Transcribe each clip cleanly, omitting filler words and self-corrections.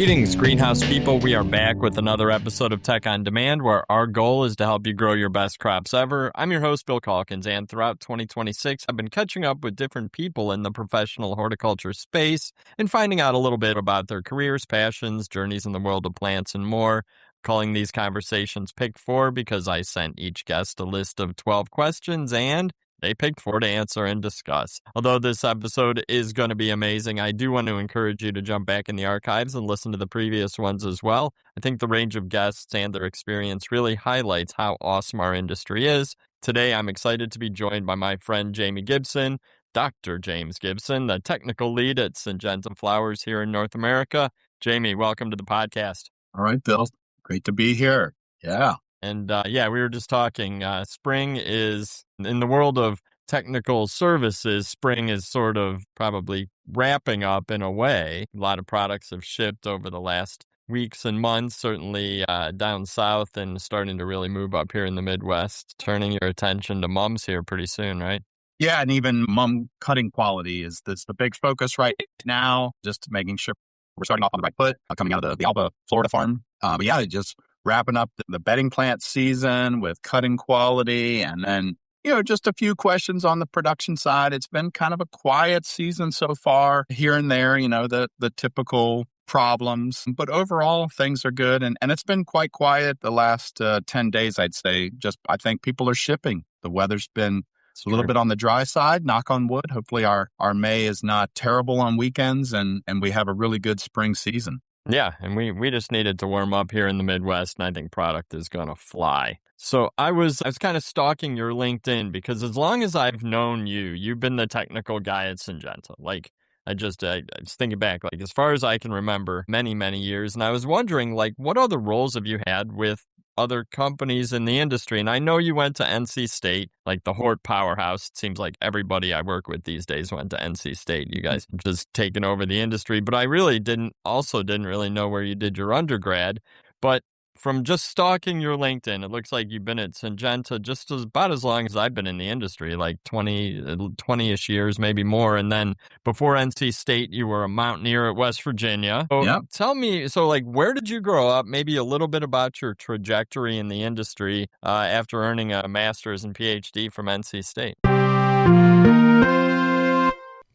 Greetings, greenhouse people. We are back with another episode of Tech on Demand, where our goal is to help you grow your best crops ever. I'm your host, Bill Calkins, and throughout 2026, I've been catching up with different people in the professional horticulture space and finding out a little bit about their careers, passions, journeys in the world of plants, and more. Calling these conversations Pick 4 because I sent each guest a list of 12 questions and they picked 4 to answer and discuss. Although this episode is going to be amazing, I do want to encourage you to jump back in the archives and listen to the previous ones as well. I think the range of guests and their experience really highlights how awesome our industry is. Today, I'm excited to be joined by my friend Jamie Gibson, Dr. James Gibson, the technical lead at Syngenta Flowers here in North America. Jamie, welcome to the podcast. All right, Bill. Great to be here. Yeah. And we were just talking. Spring is, in the world of technical services, spring is sort of probably wrapping up in a way. A lot of products have shipped over the last weeks and months, certainly down south and starting to really move up here in the Midwest, turning your attention to mums here pretty soon, right? Yeah, and even mum cutting quality is the big focus right now, just making sure we're starting off on the right foot, coming out of the Alba, Florida farm. Just wrapping up the bedding plant season with cutting quality, and then, just a few questions on the production side. It's been kind of a quiet season so far, here and there, the typical problems. But overall, things are good, and it's been quite quiet the last 10 days, I'd say. I think people are shipping. The weather's been a little bit on the dry side, knock on wood. Hopefully our May is not terrible on weekends, and we have a really good spring season. Yeah, and we just needed to warm up here in the Midwest, and I think product is going to fly. So I was kind of stalking your LinkedIn because as long as I've known you, you've been the technical guy at Syngenta. Like, I was thinking back, like, as far as I can remember, many, many years. And I was wondering, like, what other roles have you had with other companies in the industry? And I know you went to NC State, like the Hort powerhouse. It seems like everybody I work with these days went to NC State. You guys have just taken over the industry. But I really didn't really know where you did your undergrad. But from just stalking your LinkedIn, it looks like you've been at Syngenta just about as long as I've been in the industry, like 20-ish years, maybe more. And then before NC State, you were a mountaineer at West Virginia. So Yep. Tell me, where did you grow up? Maybe a little bit about your trajectory in the industry after earning a master's and PhD from NC State.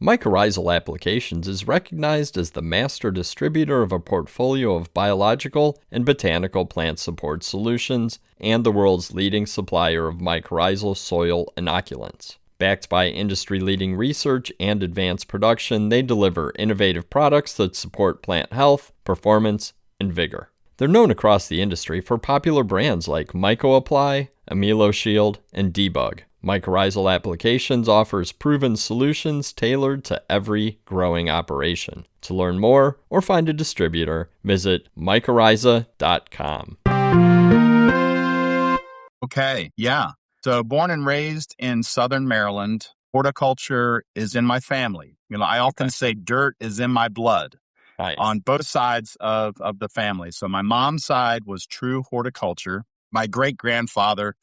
Mycorrhizal Applications is recognized as the master distributor of a portfolio of biological and botanical plant support solutions and the world's leading supplier of mycorrhizal soil inoculants. Backed by industry-leading research and advanced production, they deliver innovative products that support plant health, performance, and vigor. They're known across the industry for popular brands like MycoApply, AmiloShield, and Debug. Mycorrhizal Applications offers proven solutions tailored to every growing operation. To learn more or find a distributor, visit mycorrhiza.com. Okay, yeah. So born and raised in Southern Maryland, horticulture is in my family. I often say dirt is in my blood. Nice. On both sides of the family. So my mom's side was true horticulture. My great-grandfather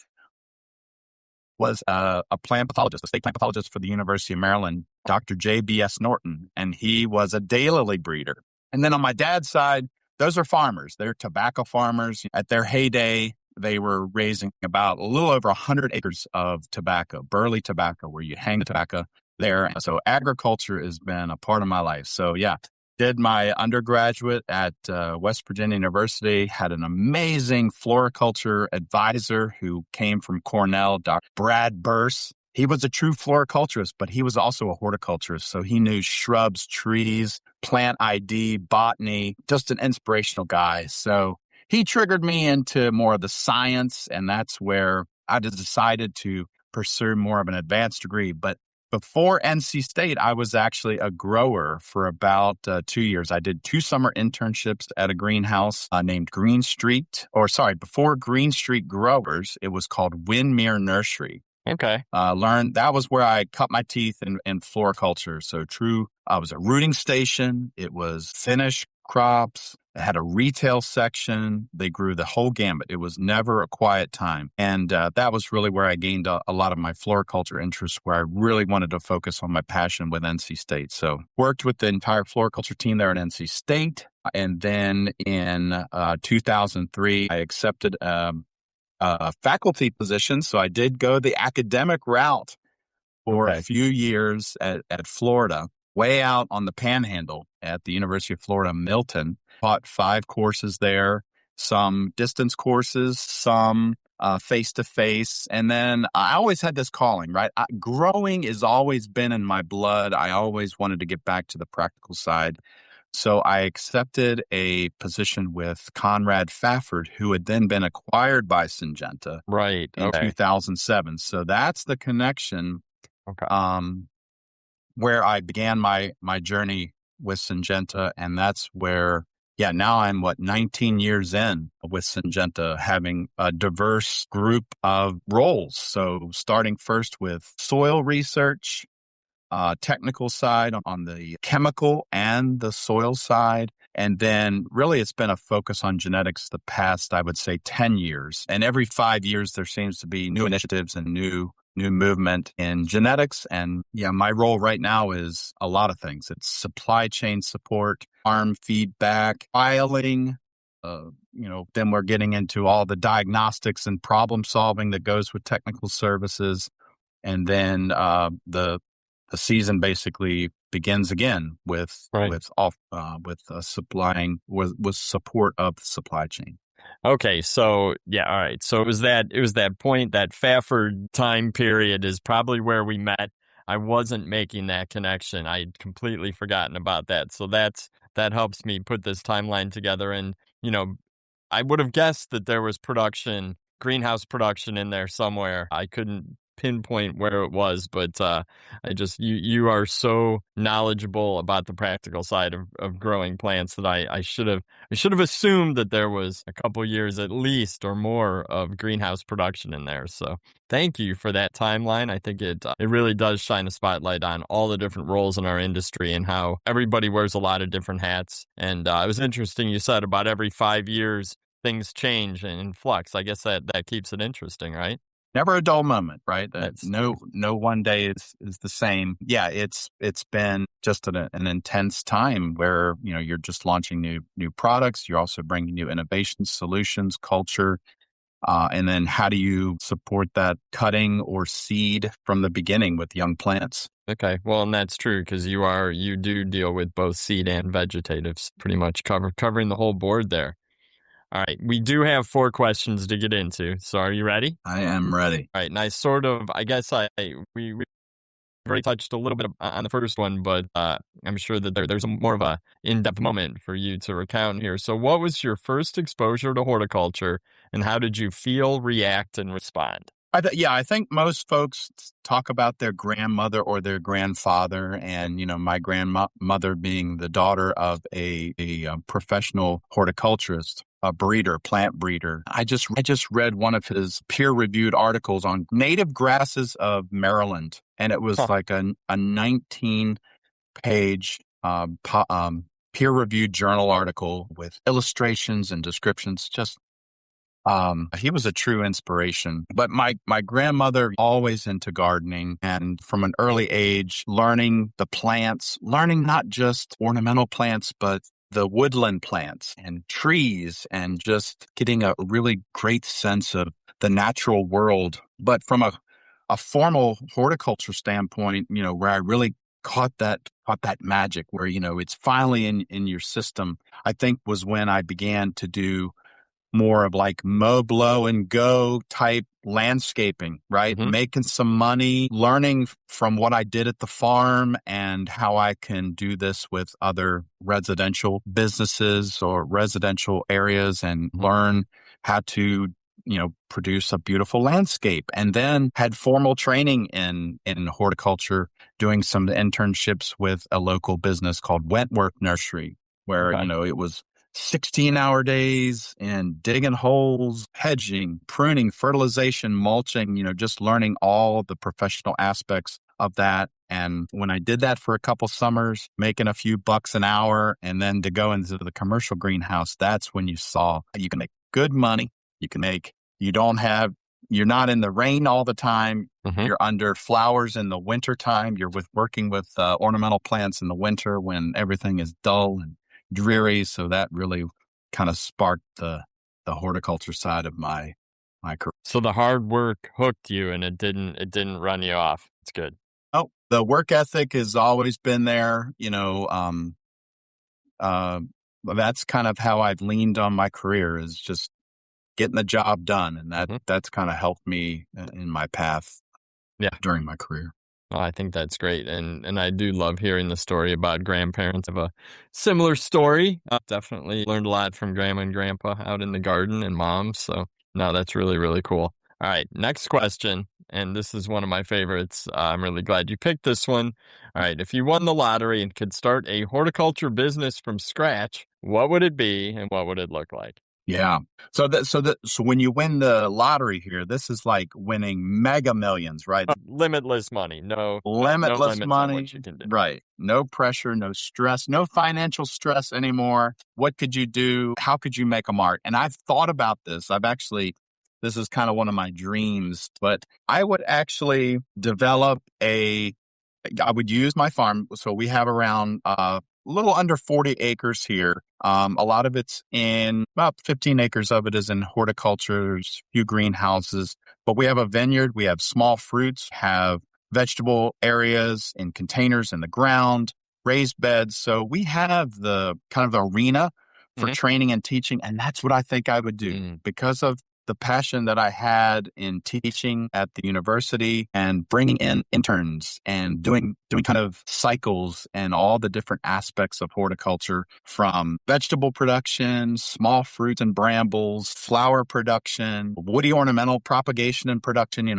was a plant pathologist, a state plant pathologist for the University of Maryland, Dr. J.B.S. Norton, and he was a daylily breeder. And then on my dad's side, those are farmers. They're tobacco farmers. At their heyday, they were raising about a little over 100 acres of tobacco, burley tobacco, where you hang the tobacco there. So agriculture has been a part of my life. So yeah, did my undergraduate at West Virginia University, had an amazing floriculture advisor who came from Cornell, Dr. Brad Burse. He was a true floriculturist, but he was also a horticulturist. So he knew shrubs, trees, plant ID, botany, just an inspirational guy. So he triggered me into more of the science, and that's where I decided to pursue more of an advanced degree. But before NC State, I was actually a grower for about 2 years. I did 2 summer internships at a greenhouse named Green Street, before Green Street Growers, it was called Windmere Nursery. Okay. That was where I cut my teeth in floriculture. So I was a rooting station. It was finish crops, had a retail section. They grew the whole gamut. It was never a quiet time. And that was really where I gained a lot of my floriculture interest, where I really wanted to focus on my passion with NC State. So worked with the entire floriculture team there at NC State. And then in 2003, I accepted a faculty position. So I did go the academic route for a few years at Florida, way out on the Panhandle at the University of Florida, Milton. Taught 5 courses there, some distance courses, some face-to-face. And then I always had this calling, right? Growing has always been in my blood. I always wanted to get back to the practical side. So I accepted a position with Conrad Fafford, who had then been acquired by Syngenta in 2007. So that's the connection where I began my journey with Syngenta. And that's where, now I'm 19 years in with Syngenta, having a diverse group of roles. So starting first with soil research, technical side on the chemical and the soil side. And then really it's been a focus on genetics the past, I would say, 10 years. And every 5 years, there seems to be new initiatives and new movement in genetics. And my role right now is a lot of things. It's supply chain support, farm feedback, filing. Then we're getting into all the diagnostics and problem solving that goes with technical services. And then the season basically begins again with supplying with support of the supply chain. Okay, so all right. So it was that point, that Fafford time period is probably where we met. I wasn't making that connection. I'd completely forgotten about that. So that helps me put this timeline together. And I would have guessed that there was greenhouse production in there somewhere. I couldn't pinpoint where it was, but you are so knowledgeable about the practical side of growing plants that I should have assumed that there was a couple years at least or more of greenhouse production in there. So thank you for that timeline. I think it really does shine a spotlight on all the different roles in our industry and how everybody wears a lot of different hats. And it was interesting you said about every 5 years things change and in flux. I guess that keeps it interesting, right? Never a dull moment, right? No one day is the same. Yeah, it's been just an intense time where you're just launching new products. You're also bringing new innovations, solutions, culture, and then how do you support that cutting or seed from the beginning with young plants? Okay, well, and that's true because you do deal with both seed and vegetatives, pretty much covering the whole board there. All right, we do have 4 questions to get into, so are you ready? I am ready. All right, and I guess we already touched a little bit on the first one, but I'm sure that there's more of a in-depth moment for you to recount here. So what was your first exposure to horticulture, and how did you feel, react, and respond? I think most folks talk about their grandmother or their grandfather, and my grandmother being the daughter of a professional horticulturist, a plant breeder. I just read one of his peer-reviewed articles on native grasses of Maryland, and it was like a 19-page peer-reviewed journal article with illustrations and descriptions. He was a true inspiration. But my grandmother always into gardening, and from an early age, learning the plants, learning not just ornamental plants, but the woodland plants and trees, and just getting a really great sense of the natural world. But from a formal horticulture standpoint, where I really caught that magic, where, it's finally in your system, I think was when I began to do more of like mow, blow, and go type landscaping, right? Mm-hmm. Making some money, learning from what I did at the farm and how I can do this with other residential businesses or residential areas, and learn how to, produce a beautiful landscape. And then had formal training in horticulture, doing some internships with a local business called Wentworth Nursery, where, it was 16-hour days and digging holes, hedging, pruning, fertilization, mulching, just learning all the professional aspects of that. And when I did that for a couple summers, making a few bucks an hour, and then to go into the commercial greenhouse, that's when you saw you can make good money. You're not in the rain all the time. Mm-hmm. You're under flowers in the winter time. You're working with ornamental plants in the winter when everything is dull and dreary. So that really kind of sparked the horticulture side of my career. So the hard work hooked you, and it didn't run you off. It's good. Oh, the work ethic has always been there. That's kind of how I've leaned on my career, is just getting the job done. And that's kind of helped me in my path during my career. Oh, I think that's great. And I do love hearing the story about grandparents. I have a similar story. I definitely learned a lot from grandma and grandpa out in the garden and mom. So no, that's really, really cool. All right, next question. And this is one of my favorites. I'm really glad you picked this one. All right, if you won the lottery and could start a horticulture business from scratch, what would it be and what would it look like? Yeah. So when you win the lottery here, this is like winning mega millions, right? Limitless money. No Limitless limits money. on what you can do. Right. No pressure, no stress, no financial stress anymore. What could you do? How could you make a mark? And I've thought about this. This is kind of one of my dreams, but I would actually I would use my farm. So we have around a little under 40 acres here. A lot of it's in about 15 acres of it is in horticulture, few greenhouses, but we have a vineyard. We have small fruits, have vegetable areas in containers in the ground, raised beds. So we have the kind of the arena for training and teaching. And that's what I think I would do because of the passion that I had in teaching at the university and bringing in interns and doing kind of cycles and all the different aspects of horticulture, from vegetable production, small fruits and brambles, flower production, woody ornamental propagation and production,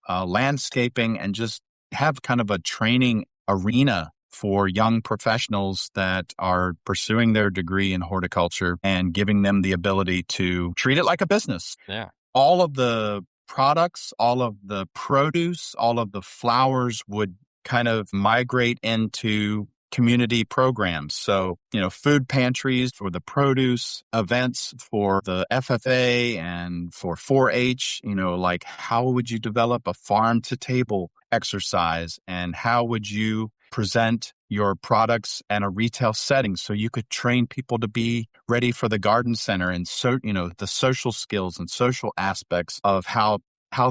landscaping, and just have kind of a training arena for young professionals that are pursuing their degree in horticulture and giving them the ability to treat it like a business. Yeah. All of the products, all of the produce, all of the flowers would kind of migrate into community programs. So, food pantries for the produce, events for the FFA and for 4-H, like how would you develop a farm to table exercise, and how would you present your products in a retail setting so you could train people to be ready for the garden center, and the social skills and social aspects of how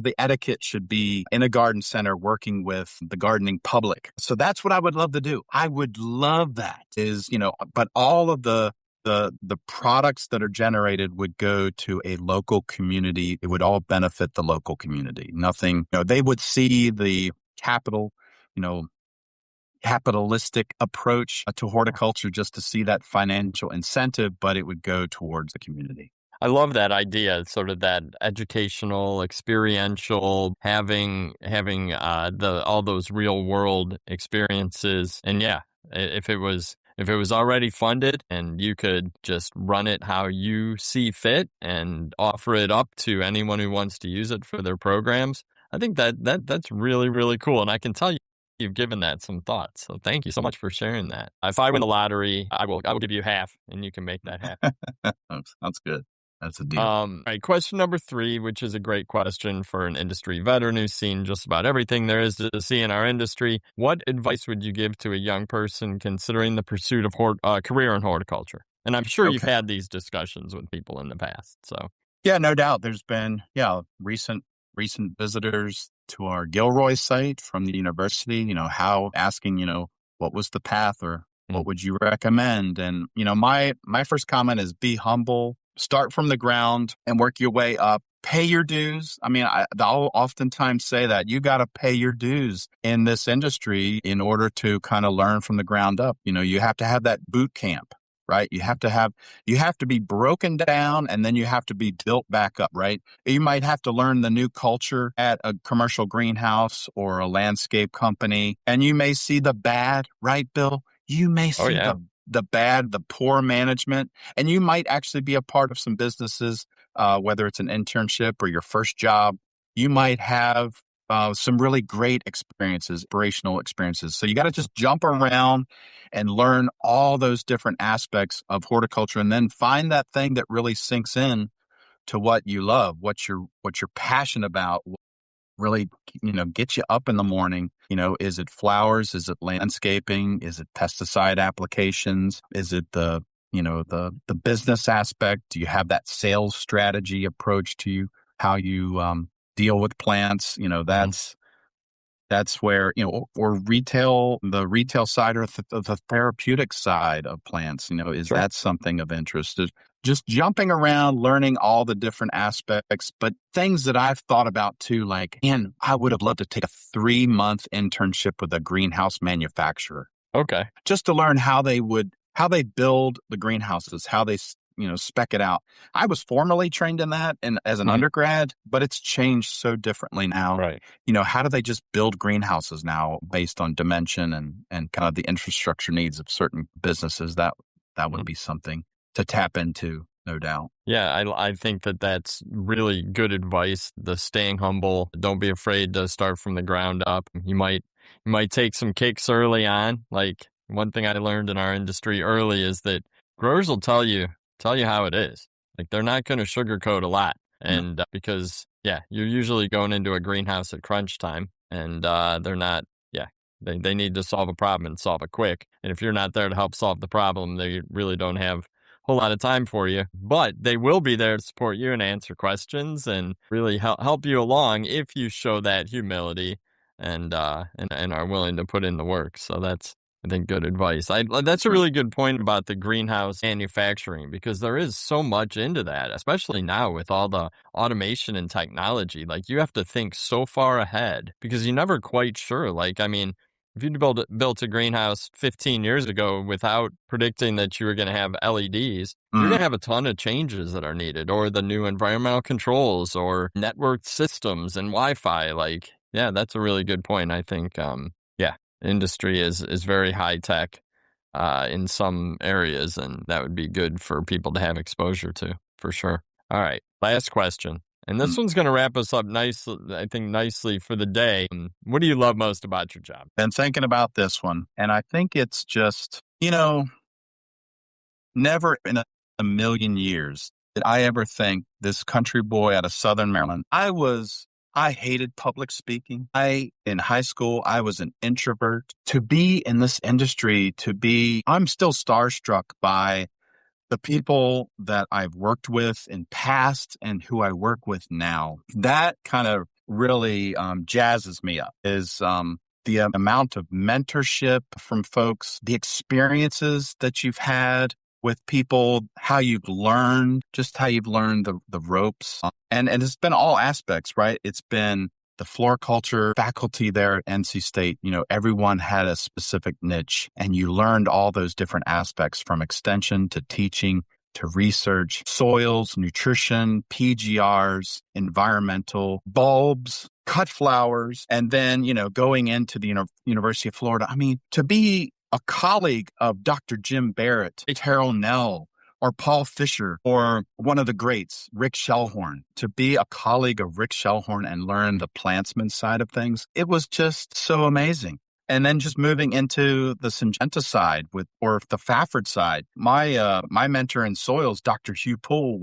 the etiquette should be in a garden center working with the gardening public. So that's what I would love to do. I would love that but all of the products that are generated would go to a local community. It would all benefit the local community. Nothing, they would see the capitalistic approach to horticulture just to see that financial incentive, but it would go towards the community. I love that idea, sort of that educational, experiential, having all those real world experiences. And if it was already funded and you could just run it how you see fit and offer it up to anyone who wants to use it for their programs, I think that's really, really cool. And I can tell you've given that some thought. So thank you so much for sharing that. If I win the lottery, I will give you half and you can make that happen. That's good. That's a deal. All right, question number 3, which is a great question for an industry veteran who's seen just about everything there is to see in our industry. What advice would you give to a young person considering the pursuit of career in horticulture? And I'm sure you've had these discussions with people in the past. So yeah, no doubt. There's been recent visitors to our Gilroy site from the university. Asking what was the path or what would you recommend? And my first comment is be humble. Start from the ground and work your way up. Pay your dues. I mean, I'll oftentimes say that you got to pay your dues in this industry in order to kind of learn from the ground up. You have to have that boot camp, right? You have to be broken down, and then you have to be built back up, right? You might have to learn the new culture at a commercial greenhouse or a landscape company, and you may see the bad, right, Bill? You may see the the bad, the poor management, and you might actually be a part of some businesses, whether it's an internship or your first job. You might have some really great experiences, operational experiences. So you got to just jump around and learn all those different aspects of horticulture, and then find that thing that really sinks in to what you love, what you're passionate about. Really, get you up in the morning. Is it flowers? Is it landscaping? Is it pesticide applications? Is it the business aspect? Do you have that sales strategy approach to how you deal with plants? That's where, or retail, the retail side or the therapeutic side of plants, is Sure. that something of interest? Just jumping around, learning all the different aspects, but things that I've thought about too, like, man, I would have loved to take a 3-month internship with a greenhouse manufacturer. Okay. Just to learn how they build the greenhouses, how they spec it out. I was formally trained in that and as an undergrad, but it's changed so differently now. Right. How do they just build greenhouses now based on dimension and kind of the infrastructure needs of certain businesses? That would be something to tap into, no doubt. Yeah, I think that's really good advice. The staying humble. Don't be afraid to start from the ground up. You might take some kicks early on. Like, one thing I learned in our industry early is that growers will tell you how it is. Like, they're not going to sugarcoat a lot. And because, you're usually going into a greenhouse at crunch time, and they're not, they need to solve a problem and solve it quick. And if you're not there to help solve the problem, they really don't have a whole lot of time for you. But they will be there to support you and answer questions and really help you along if you show that humility and are willing to put in the work. So that's, I think, good advice. That's a really good point about the greenhouse manufacturing, because there is so much into that, especially now with all the automation and technology. Like, you have to think so far ahead because you're never quite sure. Like, I mean, if you built a greenhouse 15 years ago without predicting that you were going to have LEDs, you're going to have a ton of changes that are needed, or the new environmental controls or networked systems and Wi-Fi. Like, that's a really good point. I think, industry is very high tech in some areas, and that would be good for people to have exposure to, for sure. All right, last question. And this one's going to wrap us up nicely for the day. What do you love most about your job? Been thinking about this one, and I think it's just, never in a million years did I ever think, this country boy out of Southern Maryland, I hated public speaking. In high school, I was an introvert. To be in this industry, I'm still starstruck by the people that I've worked with in past and who I work with now. That kind of really jazzes me up, is the amount of mentorship from folks, the experiences that you've had with people, how you've learned the ropes. And it's been all aspects, right? It's been the floriculture faculty there at NC State. Everyone had a specific niche, and you learned all those different aspects, from extension to teaching to research, soils, nutrition, PGRs, environmental, bulbs, cut flowers, and then, going into the University of Florida. I mean, to be a colleague of Dr. Jim Barrett, Terrell Nell, or Paul Fisher, or one of the greats, Rick Shellhorn, to be a colleague of Rick Shellhorn and learn the plantsman side of things, it was just so amazing. And then just moving into the Syngenta side or the Fafford side, my mentor in soils, Dr. Hugh Poole,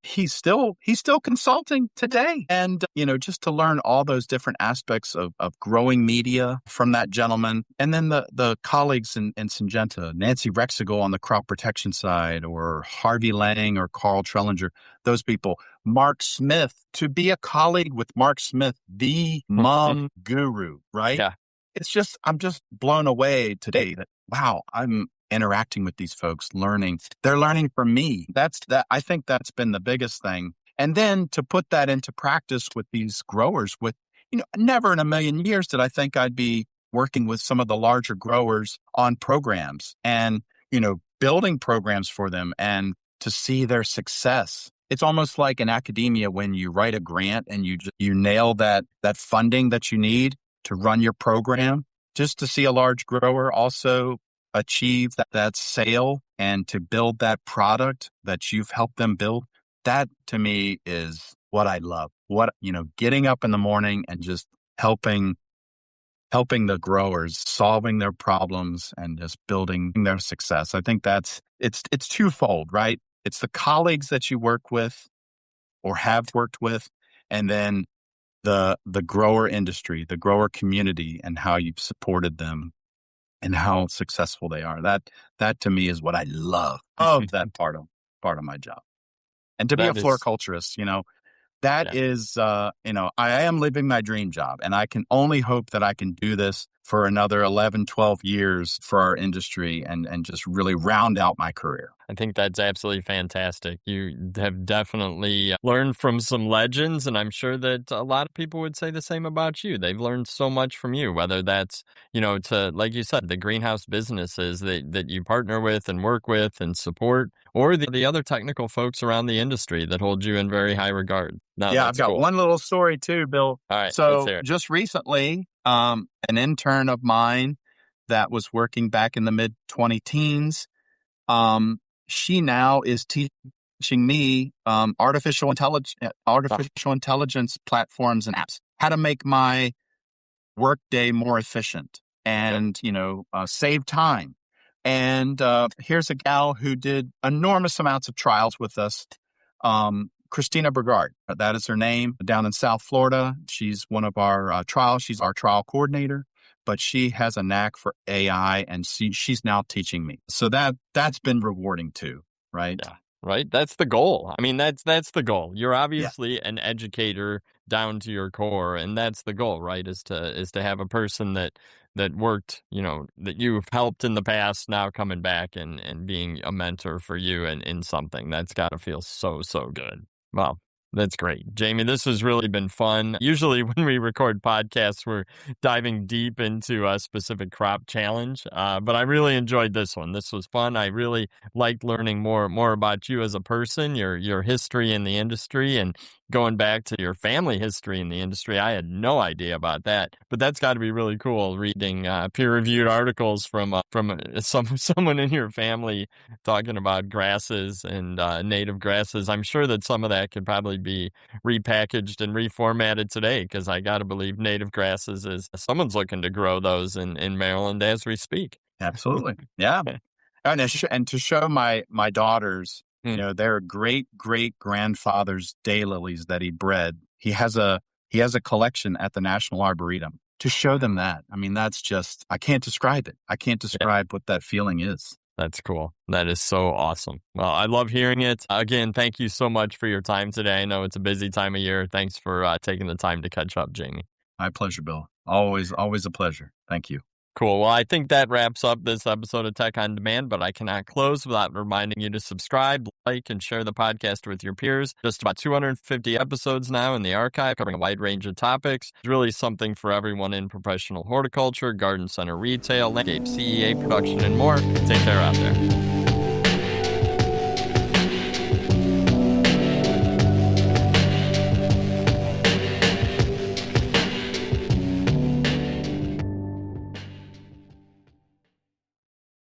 he's still consulting today. And, just to learn all those different aspects of growing media from that gentleman. And then the colleagues in Syngenta, Nancy Rexigal on the crop protection side, or Harvey Lang or Carl Trellinger, those people. Mark Smith, to be a colleague with Mark Smith, the mom guru, right? Yeah. I'm just blown away today that, wow, I'm interacting with these folks, learning. They're learning from me. I think that's been the biggest thing. And then to put that into practice with these growers, never in a million years did I think I'd be working with some of the larger growers on programs and, building programs for them, and to see their success. It's almost like in academia when you write a grant and you nail that funding that you need to run your program, just to see a large grower also achieve that sale and to build that product that you've helped them build, that to me is what I love. Getting up in the morning and just helping the growers, solving their problems and just building their success. I think it's twofold, right? It's the colleagues that you work with or have worked with, and then the grower industry, the grower community, and how you've supported them and how successful they are. That to me is what I love of that part of my job. And to be a floriculturist, that is, I am living my dream job, and I can only hope that I can do this for another 11, 12 years for our industry and just really round out my career. I think that's absolutely fantastic. You have definitely learned from some legends, and I'm sure that a lot of people would say the same about you. They've learned so much from you, whether that's, to, like you said, the greenhouse businesses that you partner with and work with and support, or the other technical folks around the industry that hold you in very high regard. I've got one little story too, Bill. All right, so just recently, an intern of mine that was working back in the mid-20 teens, she now is teaching me artificial intelligence platforms and apps, how to make my workday more efficient and save time. And here's a gal who did enormous amounts of trials with us. Christina Bergard, that is her name, down in South Florida. She's one of our trials. She's our trial coordinator, but she has a knack for AI, and she's now teaching me. So that's been rewarding too, right? Yeah, right. That's the goal. I mean, that's the goal. You're obviously an educator down to your core, and that's the goal, right? Is to have a person that worked, that you've helped in the past, now coming back and being a mentor for you in something. That's got to feel so, so good. Wow. That's great. Jamie, this has really been fun. Usually when we record podcasts, we're diving deep into a specific crop challenge, but I really enjoyed this one. This was fun. I really liked learning more about you as a person, your history in the industry, and going back to your family history in the industry. I had no idea about that, but that's got to be really cool, reading peer-reviewed articles from someone in your family talking about grasses and native grasses. I'm sure that some of that could probably be repackaged and reformatted today, because I got to believe native grasses someone's looking to grow those in Maryland as we speak. Absolutely. Yeah. And to show my daughters, their great grandfather's daylilies that he bred. He has a collection at the National Arboretum. To show them that, I mean, that's just, I can't describe it. I can't describe what that feeling is. That's cool. That is so awesome. Well, I love hearing it. Again, thank you so much for your time today. I know it's a busy time of year. Thanks for taking the time to catch up, Jamie. My pleasure, Bill. Always a pleasure. Thank you. Cool. Well, I think that wraps up this episode of Tech on Demand, but I cannot close without reminding you to subscribe, like, and share the podcast with your peers. Just about 250 episodes now in the archive, covering a wide range of topics. It's really something for everyone in professional horticulture, garden center retail, landscape, CEA production, and more. Take care out there.